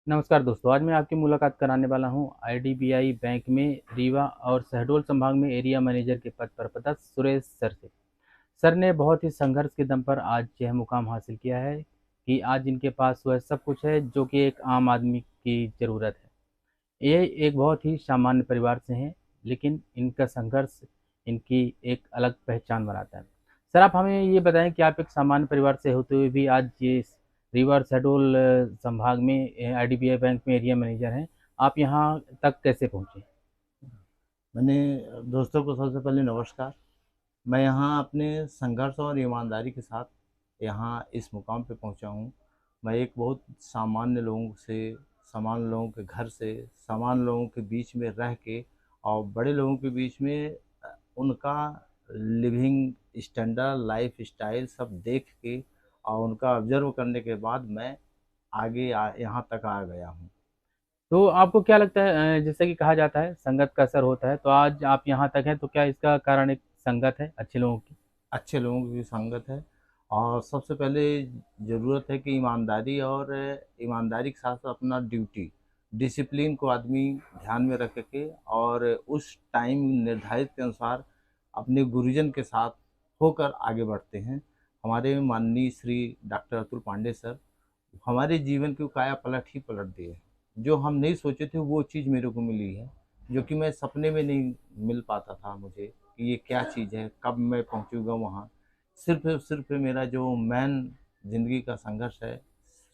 नमस्कार दोस्तों, आज मैं आपकी मुलाकात कराने वाला हूं आईडीबीआई बैंक में रीवा और शहडोल संभाग में एरिया मैनेजर के पद पर पदस्थ सुरेश सर से। सर ने बहुत ही संघर्ष के दम पर आज यह मुकाम हासिल किया है कि आज इनके पास वह सब कुछ है जो कि एक आम आदमी की ज़रूरत है। ये एक बहुत ही सामान्य परिवार से हैं, लेकिन इनका संघर्ष इनकी एक अलग पहचान बनाता है। सर, आप हमें ये बताएं कि आप एक सामान्य परिवार से होते हुए भी आज ये रीवा और शहडोल संभाग में आईडीबीआई बैंक में एरिया मैनेजर हैं। आप यहाँ तक कैसे पहुँचे? मैंने दोस्तों को सबसे पहले नमस्कार। मैं यहाँ अपने संघर्ष और ईमानदारी के साथ यहाँ इस मुकाम पे पहुँचा हूँ। मैं एक बहुत सामान्य लोगों से, सामान्य लोगों के घर से, सामान्य लोगों के बीच में रह के और बड़े लोगों के बीच में उनका लिविंग स्टैंडर्ड, लाइफ स्टाइल सब देख के और उनका ऑब्जर्व करने के बाद मैं यहाँ तक आ गया हूँ। तो आपको क्या लगता है, जैसे कि कहा जाता है संगत का असर होता है, तो आज आप यहाँ तक हैं तो क्या इसका कारण एक संगत है अच्छे लोगों की? अच्छे लोगों की संगत है और सबसे पहले ज़रूरत है कि ईमानदारी और ईमानदारी के साथ साथ अपना ड्यूटी डिसिप्लिन को आदमी ध्यान में रख के और उस टाइम निर्धारित के अनुसार अपने गुरुजन के साथ होकर आगे बढ़ते हैं। हमारे माननीय श्री डॉक्टर अतुल पांडे सर हमारे जीवन की काया पलट ही पलट दिए। जो हम नहीं सोचे थे वो चीज़ मेरे को मिली है, जो कि मैं सपने में नहीं मिल पाता था मुझे कि ये क्या चीज़ है, कब मैं पहुंचूंगा वहाँ। सिर्फ और सिर्फ मेरा जो मैन ज़िंदगी का संघर्ष है,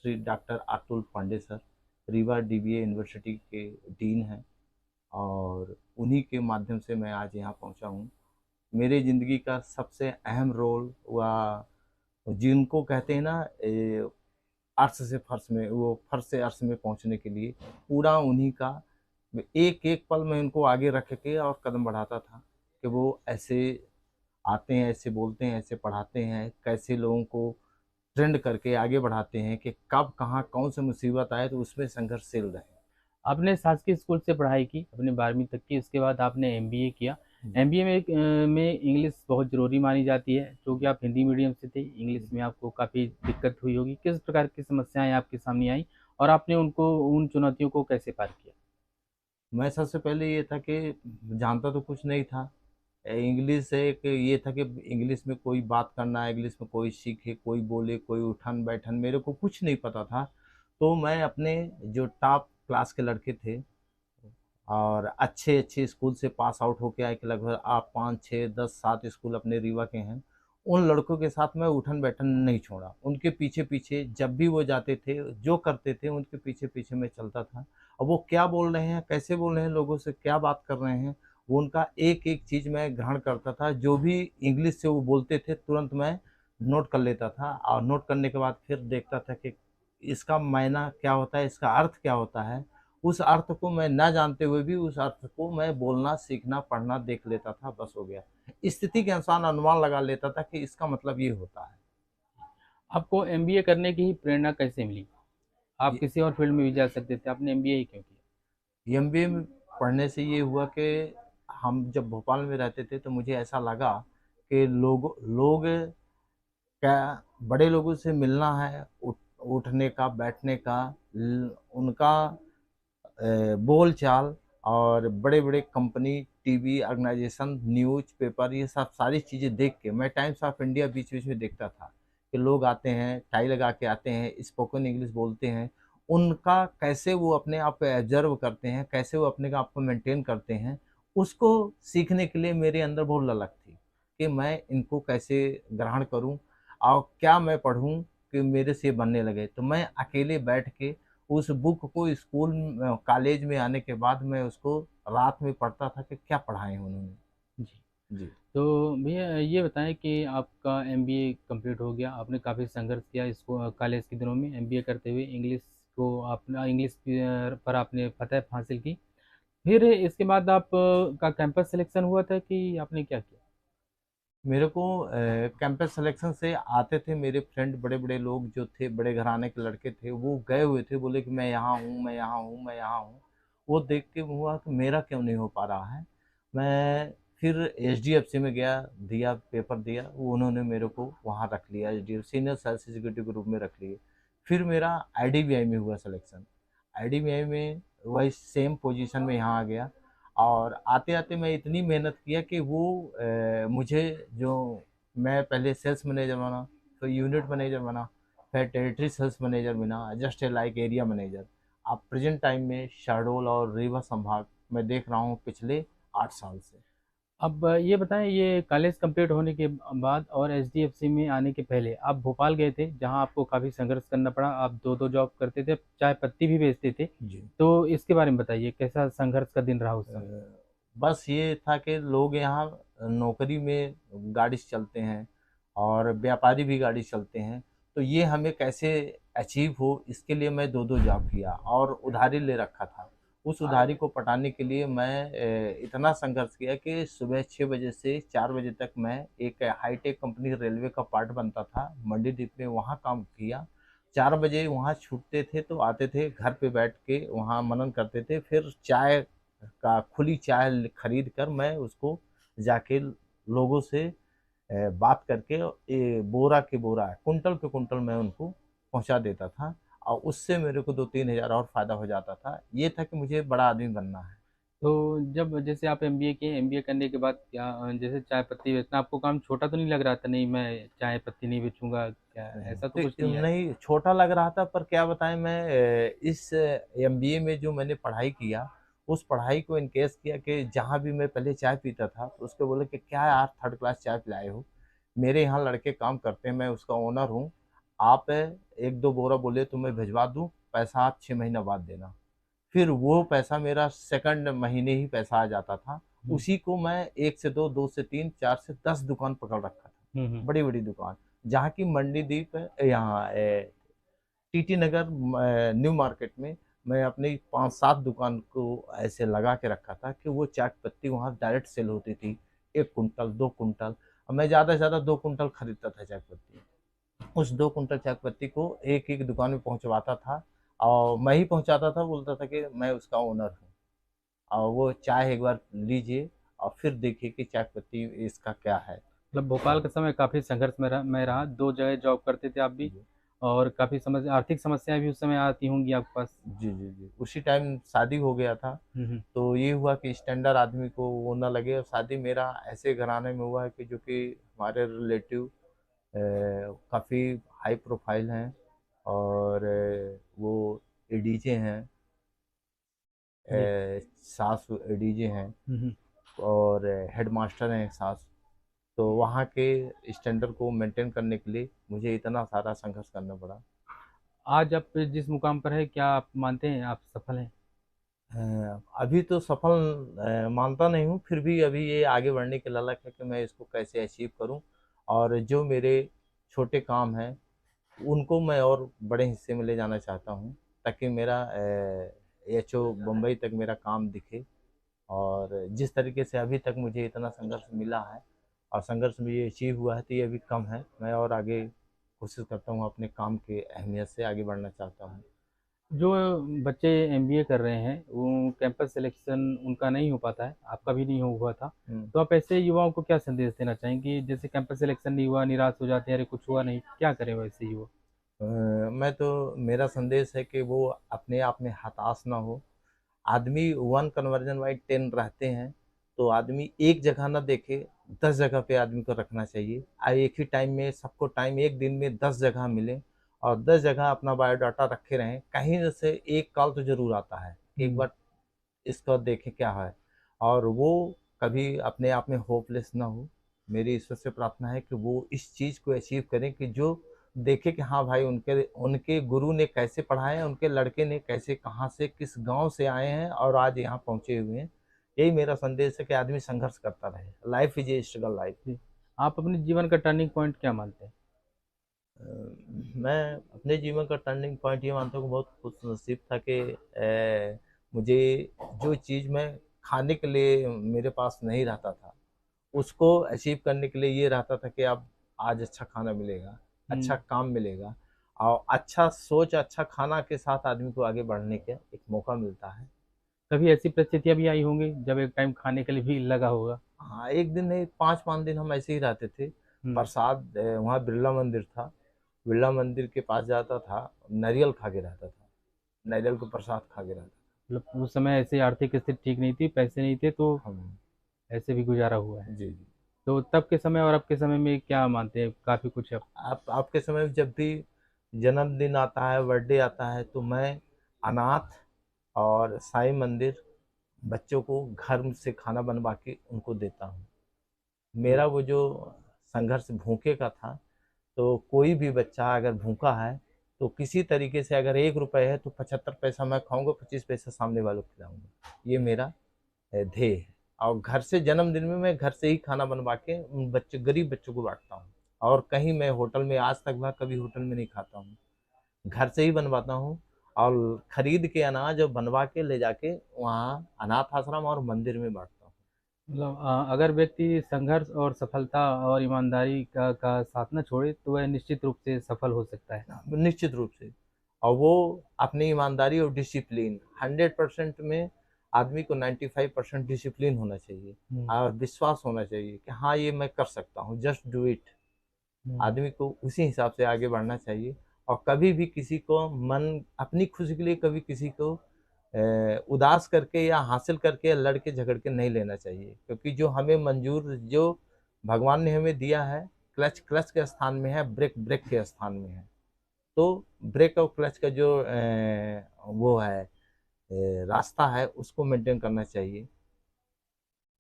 Shri doctor Atul Pandey sir Rewa DBA university के डीन हैं और उन्हीं के माध्यम से मैं आज यहाँ पहुँचा हूँ। मेरे ज़िंदगी का सबसे अहम रोल हुआ, जिनको कहते हैं ना अर्श से फर्श में, वो फर्श से अर्श में पहुंचने के लिए पूरा उन्हीं का। एक एक पल में उनको आगे रख के और कदम बढ़ाता था कि वो ऐसे आते हैं, ऐसे बोलते हैं, ऐसे पढ़ाते हैं, कैसे लोगों को ट्रेंड करके आगे बढ़ाते हैं कि कब कहाँ कौन सी मुसीबत आए तो उसमें संघर्षशील रहे। आपने शासकीय स्कूल से पढ़ाई की अपने 12वीं तक की, उसके बाद आपने एमबीए किया। एमबीए में में इंग्लिश बहुत ज़रूरी मानी जाती है, क्योंकि आप हिंदी मीडियम से थे, इंग्लिश में आपको काफ़ी दिक्कत हुई होगी। किस प्रकार की समस्याएं आपके सामने आई और आपने उनको उन चुनौतियों को कैसे पार किया? मैं सबसे पहले ये था कि जानता तो कुछ नहीं था। इंग्लिश से एक ये था कि इंग्लिश में कोई बात करना, इंग्लिश में कोई सीखे, कोई बोले, कोई उठन बैठन, मेरे को कुछ नहीं पता था। तो मैं अपने जो टॉप क्लास के लड़के थे और अच्छे अच्छे स्कूल से पास आउट होके आए कि लगभग आप 5 6 10 7 स्कूल अपने रीवा के हैं, उन लड़कों के साथ मैं उठन बैठन नहीं छोड़ा। उनके पीछे पीछे जब भी वो जाते थे, जो करते थे, उनके पीछे पीछे मैं चलता था। और वो क्या बोल रहे हैं, कैसे बोल रहे हैं, लोगों से क्या बात कर रहे हैं, वो उनका एक एक चीज़ मैं ग्रहण करता था। जो भी इंग्लिश से वो बोलते थे तुरंत मैं नोट कर लेता था और नोट करने के बाद फिर देखता था कि इसका मायना क्या होता है, इसका अर्थ क्या होता है। उस अर्थ को मैं ना जानते हुए भी उस अर्थ को मैं बोलना, सीखना, पढ़ना देख लेता था, बस हो गया। स्थिति के अनुसार अनुमान लगा लेता था कि इसका मतलब ये होता है। आपको एमबीए करने की प्रेरणा कैसे मिली? आप ये किसी और फील्ड में भी जा सकते थे, आपने एमबीए ही क्यों किया? एमबीए में पढ़ने से ये हुआ कि हम जब भोपाल में रहते थे तो मुझे ऐसा लगा कि लोग लोग क्या, बड़े लोगों से मिलना है, उठने का, बैठने का, उनका बोल चाल और बड़े बड़े company, TV organization, news paper, ये सब सारी चीज़ें देख के मैं टाइम्स ऑफ इंडिया बीच बीच में देखता था कि लोग आते हैं, टाई लगा के आते हैं, स्पोकन इंग्लिश बोलते हैं। उनका कैसे वो अपने आप को ऑब्जर्व करते हैं, कैसे वो अपने आप को मेंटेन करते हैं, उसको सीखने के लिए मेरे अंदर बहुत ललक थी कि मैं इनको कैसे ग्रहण करूं और क्या मैं पढ़ूं कि मेरे से बनने लगे। तो मैं अकेले बैठ के उस बुक को स्कूल कॉलेज में आने के बाद मैं उसको रात में पढ़ता था कि क्या पढ़ाए हैं उन्होंने। जी। जी। तो भैया ये बताएं कि आपका एमबीए कंप्लीट हो गया, आपने काफ़ी संघर्ष किया इसको कॉलेज के दिनों में एमबीए करते हुए, इंग्लिश को आपने इंग्लिश पर आपने फतह हासिल की। फिर इसके बाद आप का कैंपस सिलेक्शन हुआ था कि आपने क्या किया? मेरे को कैंपस सिलेक्शन से आते थे मेरे फ्रेंड, बड़े बड़े लोग जो थे, बड़े घराने के लड़के थे, वो गए हुए थे, बोले कि मैं यहाँ हूँ, मैं यहाँ हूँ, मैं यहाँ हूँ। वो देख के हुआ कि मेरा क्यों नहीं हो पा रहा है। मैं फिर एचडीएफसी में गया, दिया, पेपर दिया, वो उन्होंने मेरे को वहाँ रख लिया, एचडीएफ सीनियर सेल्स एग्जीक्यूटिव के रूप में रख लिए। फिर मेरा आईडीबीआई में हुआ सिलेक्शन। आईडीबीआई में वही सेम पोजीशन में यहाँ आ गया। और आते आते मैं इतनी मेहनत किया कि वो मुझे जो मैं पहले सेल्स मैनेजर बना, फिर यूनिट मैनेजर बना, फिर टेरिटरी सेल्स मैनेजर बना, जस्ट लाइक एरिया मैनेजर। अब प्रेजेंट टाइम में शहडोल और रीवा संभाग मैं देख रहा हूँ पिछले 8 साल से। अब ये बताएं, ये कॉलेज कंप्लीट होने के बाद और एचडीएफसी में आने के पहले आप भोपाल गए थे, जहां आपको काफ़ी संघर्ष करना पड़ा। आप दो दो जॉब करते थे, चाय पत्ती भी बेचते थे। जी। तो इसके बारे में बताइए, कैसा संघर्ष का दिन रहा उस समय। बस ये था कि लोग यहाँ नौकरी में गाड़ी से चलते हैं और व्यापारी भी गाड़ी से चलते हैं, तो ये हमें कैसे अचीव हो, इसके लिए मैं दो दो जॉब किया और उधारी ले रखा था। उस उधारी को पटाने के लिए मैं इतना संघर्ष किया कि सुबह 6 बजे से 4 बजे तक मैं एक हाईटेक कंपनी रेलवे का पार्ट बनता था मंडी द्वीप में, वहाँ काम किया। 4 बजे वहाँ छूटते थे तो आते थे घर पे बैठ के वहाँ मनन करते थे, फिर चाय का खुली चाय खरीद कर मैं उसको जाके लोगों से बात करके बोरा के बोरा कुंटल के कुंटल मैं उनको पहुंचा देता था, और उससे मेरे को 2-3 हज़ार और फायदा हो जाता था। ये था कि मुझे बड़ा आदमी बनना है। तो जब जैसे आप एमबीए किए, एमबीए करने के बाद क्या जैसे चाय पत्ती बेचना आपको काम छोटा तो नहीं लग रहा था? नहीं, मैं चाय पत्ती नहीं बेचूंगा, क्या ऐसा तो कुछ तो नहीं है? नहीं, छोटा लग रहा था, पर क्या बताएं, मैं इस एमबीए में जो मैंने पढ़ाई किया, उस पढ़ाई को इनकेस किया कि जहाँ भी मैं पहले चाय पीता था तो उसको बोले कि क्या यार थर्ड क्लास चाय पिलाए हो, मेरे यहाँ लड़के काम करते हैं, मैं उसका ओनर हूँ, आप एक दो बोरा बोले तो मैं भिजवा दूँ, पैसा आप 6 महीना बाद देना। फिर वो पैसा मेरा सेकंड महीने ही पैसा आ जाता था। हम्म। उसी को मैं 1 से 2, 2 से 3, 4 से 10 दुकान पकड़ रखा था, हम्म। बड़ी बड़ी दुकान, जहाँ की मंडी द्वीप यहाँ टीटी नगर न्यू मार्केट में मैं अपनी 5-7 दुकान को ऐसे लगा के रखा था कि वो चाय पत्ती वहाँ डायरेक्ट सेल होती थी, 1 कुंटल 2 कुंटल, और मैं ज़्यादा से ज़्यादा 2 कुंटल खरीदता था चाय पत्ती। उस 2 कुंटल चाय पत्ती को एक एक दुकान में पहुँचवाता था, और मैं ही पहुँचाता था, बोलता था कि मैं उसका ओनर हूँ, और वो चाय एक बार लीजिए और फिर देखिए कि चाय पत्ती इसका क्या है। मतलब भोपाल और का समय काफ़ी संघर्ष में रहा, दो जगह जॉब करते थे आप भी। जी और काफ़ी समस्या, आर्थिक समस्याएं भी उस समय आती होंगी आपके पास। जी जी जी, उसी टाइम शादी हो गया था। हम्म। तो ये हुआ कि स्टैंडर्ड आदमी को वो ना लगे, और शादी मेरा ऐसे घराने में हुआ है कि जो कि हमारे रिलेटिव काफ़ी हाई प्रोफाइल हैं, और वो एडीजे हैं, जी। सास एडीजे हैं, हम्म। और हेडमास्टर हैं सास। तो वहाँ के स्टैंडर्ड को मेंटेन करने के लिए मुझे इतना सारा संघर्ष करना पड़ा। आज आप जिस मुकाम पर है, क्या आप मानते हैं आप सफल हैं? अभी तो सफल मानता नहीं हूँ, फिर भी अभी ये आगे बढ़ने की ललक है कि मैं इसको कैसे अचीव करूँ, और जो मेरे छोटे काम हैं उनको मैं और बड़े हिस्से में ले जाना चाहता हूँ, ताकि मेरा एचओ बम्बई तक मेरा काम दिखे। और जिस तरीके से अभी तक मुझे इतना संघर्ष मिला है और संघर्ष में ये अचीव हुआ है, तो ये अभी कम है, मैं और आगे कोशिश करता हूँ, अपने काम के अहमियत से आगे बढ़ना चाहता हूँ। जो बच्चे एमबीए कर रहे हैं, वो कैंपस सिलेक्शन उनका नहीं हो पाता है, आपका भी नहीं हुआ था। हम्म। तो आप ऐसे युवाओं को क्या संदेश देना चाहेंगे, जैसे कैंपस सिलेक्शन नहीं हुआ, निराश हो जाते हैं, अरे कुछ हुआ नहीं, क्या करें वैसे युवा? मैं तो, मेरा संदेश है कि वो अपने आप में हताश ना हो। आदमी 1 कन्वर्जन बाई 10 रहते हैं, तो आदमी एक जगह ना देखे, 10 जगह पे आदमी को रखना चाहिए। एक ही टाइम में सबको टाइम, एक दिन में 10 जगह मिले, और 10 जगह अपना बायोडाटा रखे रहें, कहीं से एक कॉल तो जरूर आता है, एक हम्म। बार इसका देखें क्या है। और वो कभी अपने आप में होपलेस ना हो। मेरी ईश्वर से प्रार्थना है कि वो इस चीज़ को अचीव करें कि जो देखे कि हाँ भाई, उनके उनके गुरु ने कैसे पढ़ाया, उनके लड़के ने कैसे, कहाँ से, किस गांव से आए हैं और आज यहाँ पहुँचे हुए हैं। यही मेरा संदेश है कि आदमी संघर्ष करता रहे, life is a struggle life. जी। आप अपने जीवन का टर्निंग पॉइंट क्या मानते हैं? मैं अपने जीवन का टर्निंग पॉइंट ये मानता हूँ कि बहुत खुश नसीब था कि मुझे जो चीज़ मैं खाने के लिए मेरे पास नहीं रहता था, उसको अचीव करने के लिए ये रहता था कि अब आज अच्छा खाना मिलेगा, अच्छा हम्म। काम मिलेगा, और अच्छा सोच, अच्छा खाना के साथ आदमी को आगे बढ़ने का एक मौका मिलता है। कभी ऐसी परिस्थितियां भी आई होंगी जब एक टाइम खाने के लिए भी लगा होगा? हाँ, एक दिन नहीं, 5-5 दिन हम ऐसे ही रहते थे। हम्म। प्रसाद वहाँ बिरला मंदिर था, बिरला मंदिर के पास जाता था, नारियल खा के रहता था। नारियल का प्रसाद खा के रहता मतलब उस समय ऐसे आर्थिक स्थिति ठीक नहीं थी, पैसे नहीं थे, तो था। हम ऐसे भी गुजारा हुआ है। जी जी। तो तब के समय और अब के समय में क्या मानते हैं, काफ़ी कुछ अब। आप आपके समय में जब भी जन्मदिन आता है, बर्थडे आता है, तो मैं अनाथ और साईं मंदिर बच्चों को घर से खाना बनवा के उनको देता हूँ। मेरा वो जो संघर्ष भूखे का था, तो कोई भी बच्चा अगर भूखा है तो किसी तरीके से अगर 1 रुपए है तो 75 पैसा मैं खाऊंगा, 25 पैसा सामने वालों को खिलाऊंगा। ये मेरा ध्येय है। और घर से जन्मदिन में मैं घर से ही खाना बनवा के उन बच्चे गरीब बच्चों को बांटता हूँ। और कहीं मैं होटल में आज तक मैं कभी होटल में नहीं खाता हूँ, घर से ही बनवाता हूँ। और खरीद के अनाज और बनवा के ले जाके वहाँ अनाथ आश्रम और मंदिर में बांटता हूँ। मतलब अगर व्यक्ति संघर्ष और सफलता और ईमानदारी का साथ न छोड़े तो वह निश्चित रूप से सफल हो सकता है। निश्चित रूप से। और वो अपनी ईमानदारी और डिसिप्लिन 100% में, आदमी को 95% डिसिप्लिन होना चाहिए हम्म। और विश्वास होना चाहिए कि हाँ ये मैं कर सकता हूँ, जस्ट डू इट। हम्म। आदमी को उसी हिसाब से आगे बढ़ना चाहिए। और कभी भी किसी को मन अपनी खुशी के लिए कभी किसी को उदास करके या हासिल करके या लड़के झगड़ के नहीं लेना चाहिए, क्योंकि जो हमें मंजूर, जो भगवान ने हमें दिया है, क्लच क्लच के स्थान में है, ब्रेक ब्रेक के स्थान में है। तो ब्रेक और क्लच का जो वो है रास्ता है, उसको मेंटेन करना चाहिए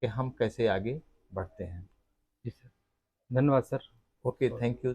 कि हम कैसे आगे बढ़ते हैं। जी सर, धन्यवाद सर। Okay, thank you.